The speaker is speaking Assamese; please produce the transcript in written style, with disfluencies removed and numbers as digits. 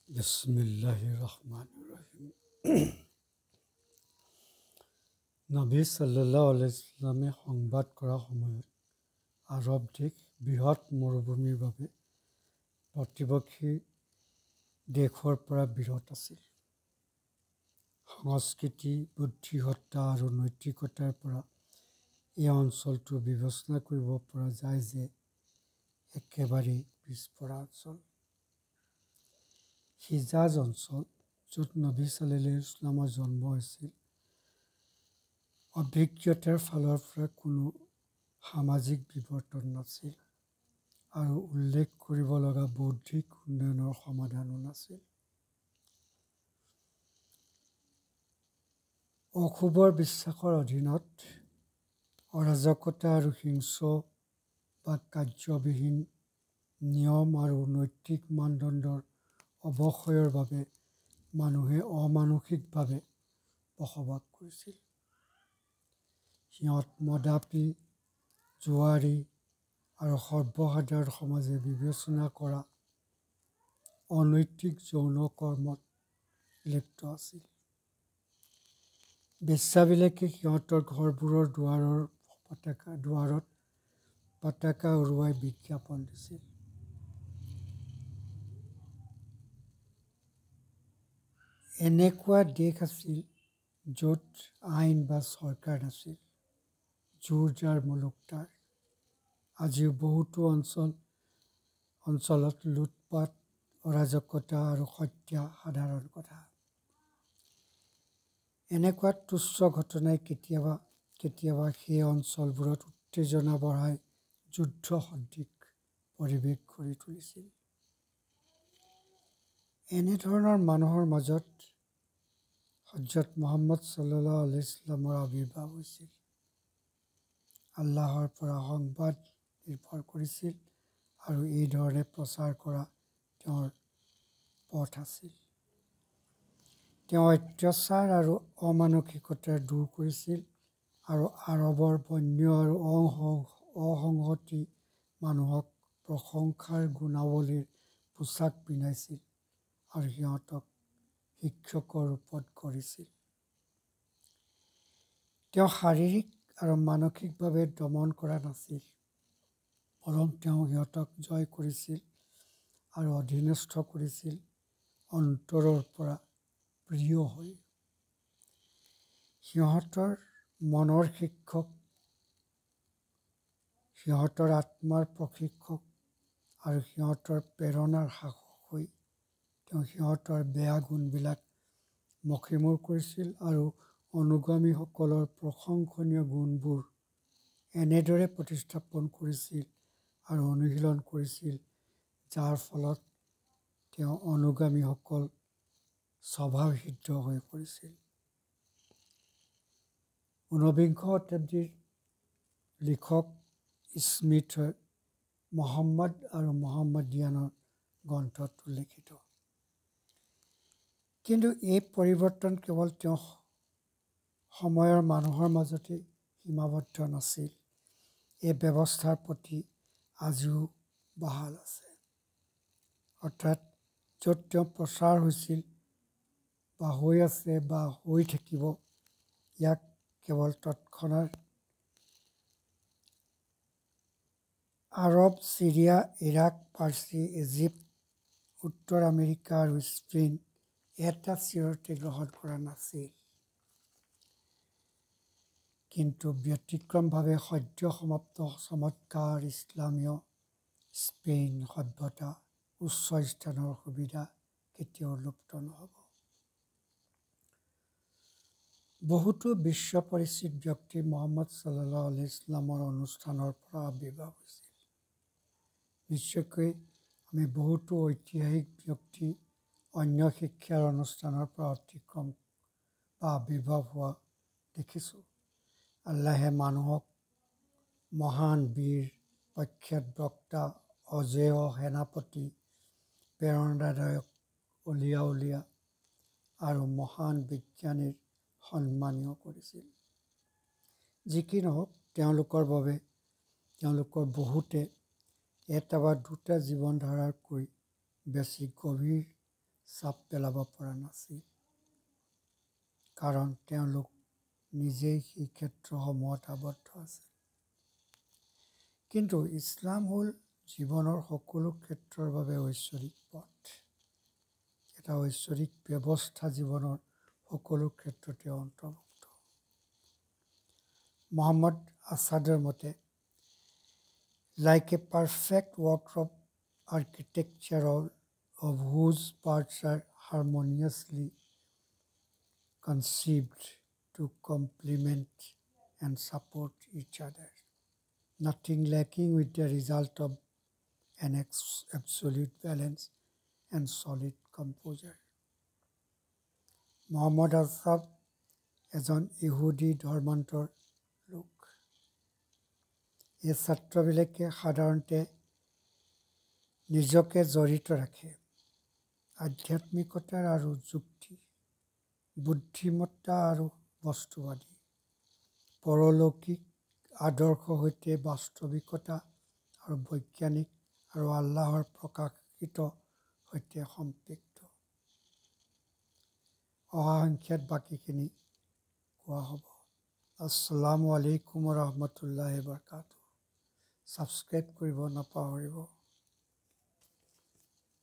বিসমিল্লাহিৰ ৰহমানিৰ ৰহিম। নবী সাল্লাল্লাহু আলাইহি ওয়াসাল্লামে সংবাদ কৰা সময়ত আৰৱ দেশ বৃহৎ মৰুভূমিৰ বাবে প্ৰতিপক্ষী দেশৰ পৰা বিৰত আছিল। সংস্কৃতি, বুদ্ধিমত্তা আৰু নৈতিকতাৰ পৰা এই অঞ্চলটো বিবেচনা কৰিব পৰা যায় যে একেবাৰেই পিছপৰা অঞ্চল। হিজাজ অঞ্চল, য'ত নবী সাল্লাল্লাহু আলাইহি ওয়াসাল্লামৰ জন্ম হৈছিল, অভিজ্ঞতাৰ ফালৰ পৰা কোনো সামাজিক বিৱৰ্তন নাছিল আৰু উল্লেখ কৰিব লগা বৌদ্ধিক উন্নয়নৰ সমাধানো নাছিল। অশুভৰ বিশ্বাসৰ অধীনত অৰাজকতা আৰু হিংস্ৰ বা কাৰ্যবিহীন নিয়ম আৰু নৈতিক মানদণ্ডৰ অৱক্ষয়ৰ বাবে মানুহে অমানসিকভাৱে বসবাস কৰিছিল। সিহঁত মদাপী, জুৱাৰী আৰু সৰ্বসাধাৰণ সমাজে বিবেচনা কৰা অনৈতিক যৌন কৰ্মত লিপ্ত আছিল। বেশ্যাবিলাকে সিহঁতৰ ঘৰবোৰৰ দুৱাৰত পতাকা উৰুৱাই বিজ্ঞাপন দিছিল। এনেকুৱা দেশ আছিল য'ত আইন বা চৰকাৰ নাছিল। জোৰ যাৰ মুলুক তাৰ। আজিও বহুতো অঞ্চলত লুটপাট, অৰাজকতা আৰু হত্যা সাধাৰণ কথা। এনেকুৱা তুচ্ছ ঘটনাই কেতিয়াবা কেতিয়াবা সেই অঞ্চলবোৰত উত্তেজনা বঢ়াই যুদ্ধ সদৃশ পৰিৱেশ গঢ়ি তুলিছিল। এনেধৰণৰ মানুহৰ মাজত হজৰত মুহাম্মদ সাল্লাল্লাহু আলাইহি ওয়াসাল্লামৰ আবিৰ্ভাৱ হৈছিল। আল্লাহৰ পৰা সংবাদ নিৰ্ভৰ কৰিছিল আৰু এই ধৰণে প্ৰচাৰ কৰা তেওঁৰ পথ আছিল। তেওঁ অত্যাচাৰ আৰু অমানসিকতা দূৰ কৰিছিল আৰু আৰৱৰ বন্য আৰু অসংহতি মানুহক প্ৰশংসাৰ গুণাৱলীৰ পোছাক পিন্ধাইছিল আৰু সিহঁতক শিক্ষকৰ ৰূপত গঢ়িছিল। তেওঁ শাৰীৰিক আৰু মানসিকভাৱে দমন কৰা নাছিল, বৰং তেওঁ সিহঁতক জয় কৰিছিল আৰু অধীনস্থ কৰিছিল অন্তৰৰ পৰা প্ৰিয় হৈ। সিহঁতৰ মনৰ শিক্ষক, সিহঁতৰ আত্মাৰ প্ৰশিক্ষক আৰু সিহঁতৰ প্ৰেৰণাৰ শাসক হৈ তেওঁ সিহঁতৰ বেয়া গুণবিলাক মষিমূৰ কৰিছিল আৰু অনুগামীসকলৰ প্ৰশংসনীয় গুণবোৰ এনেদৰে প্ৰতিস্থাপন কৰিছিল আৰু অনুশীলন কৰিছিল যাৰ ফলত তেওঁ অনুগামীসকল স্বভাৱসিদ্ধ হৈ পৰিছিল। ঊনবিংশ শতাব্দীৰ লিখক স্মিথই মুহাম্মদ আৰু মুহাম্মদিয়ানৰ গ্ৰন্থত উল্লেখিত। কিন্তু এই পৰিৱৰ্তন কেৱল তেওঁ সময়ৰ মানুহৰ মাজতে সীমাবদ্ধ নাছিল। এই ব্যৱস্থাৰ প্ৰতি আজিও বাহাল আছে। অৰ্থাৎ য'ত তেওঁ প্ৰচাৰ হৈছিল বা হৈ আছে বা হৈ থাকিব, ইয়াক কেৱল তৎক্ষণাত আৰৱ, চিৰিয়া, ইৰাক, পাৰ্চী, ইজিপ্ত, উত্তৰ আমেৰিকা আৰু স্পেইন এটা চিৰতে গ্ৰহণ কৰা নাছিল। কিন্তু ব্যতিক্ৰমভাৱে সদ্য সমাপ্ত চমৎকাৰ ইছলামীয় স্পেইন সভ্যতা উচ্চ স্থানৰ সুবিধা কেতিয়াও লুপ্ত নহ'ব। বহুতো বিশ্ব পৰিচিত ব্যক্তি মুহাম্মদ সাল্লাল্লাহু আলাইহি ওয়াসাল্লামৰ অনুষ্ঠানৰ পৰা আবিৰ্ভাৱ হৈছিল। নিশ্চয়কৈ আমি বহুতো ঐতিহাসিক ব্যক্তি অন্য শিক্ষাৰ অনুষ্ঠানৰ পৰা অতিক্ৰম বা আবিৰ্ভাৱ হোৱা দেখিছোঁ। আল্লাহে মানুহক মহান বীৰ, প্ৰখ্যাত বক্তা, অজেয় সেনাপতি, প্ৰেৰণাদায়ক অলিয়া আৰু মহান বিজ্ঞানীৰ সন্মানীয় কৰিছিল। যি কি নহওক, তেওঁলোকৰ বহুতে এটা বা দুটা জীৱনধাৰাতকৈ বেছি গভীৰ চাপ পেলাব পৰা নাছিল, কাৰণ তেওঁলোক নিজেই সেই ক্ষেত্ৰসমূহত আবদ্ধ আছিল। কিন্তু ইছলাম হ'ল জীৱনৰ সকলো ক্ষেত্ৰৰ বাবে ঐশ্বৰিক পথ, এটা ঐশ্বৰিক ব্যৱস্থা জীৱনৰ সকলো ক্ষেত্ৰতে অন্তৰ্ভুক্ত। মোহাম্মদ আছাদৰ মতে, like a perfect work of architecture of whose parts are harmoniously conceived to complement and support each other, nothing lacking with the result of an absolute balance and solid composure. Muhammad Asad এজন ইহুদী ধৰ্মান্তৰ লোক। এই ছাত্ৰবিলাকে সাধাৰণতে নিজকে জড়িত ৰাখে আধ্যাত্মিকতাৰ আৰু যুক্তি, বুদ্ধিমত্তা আৰু বস্তুবাদী, পৰলৌকিক আদৰ্শৰ সৈতে বাস্তৱিকতা আৰু বৈজ্ঞানিক আৰু আল্লাহৰ প্ৰকাশিত সৈতে সম্পৃক্ত। অহা সংখ্যাত বাকীখিনি কোৱা হ'ব। আসসালামু আলাইকুম ৰহমতুল্লাহি বাৰকাতুহু। ছাবস্ক্ৰাইব কৰিব নাপাহৰিব।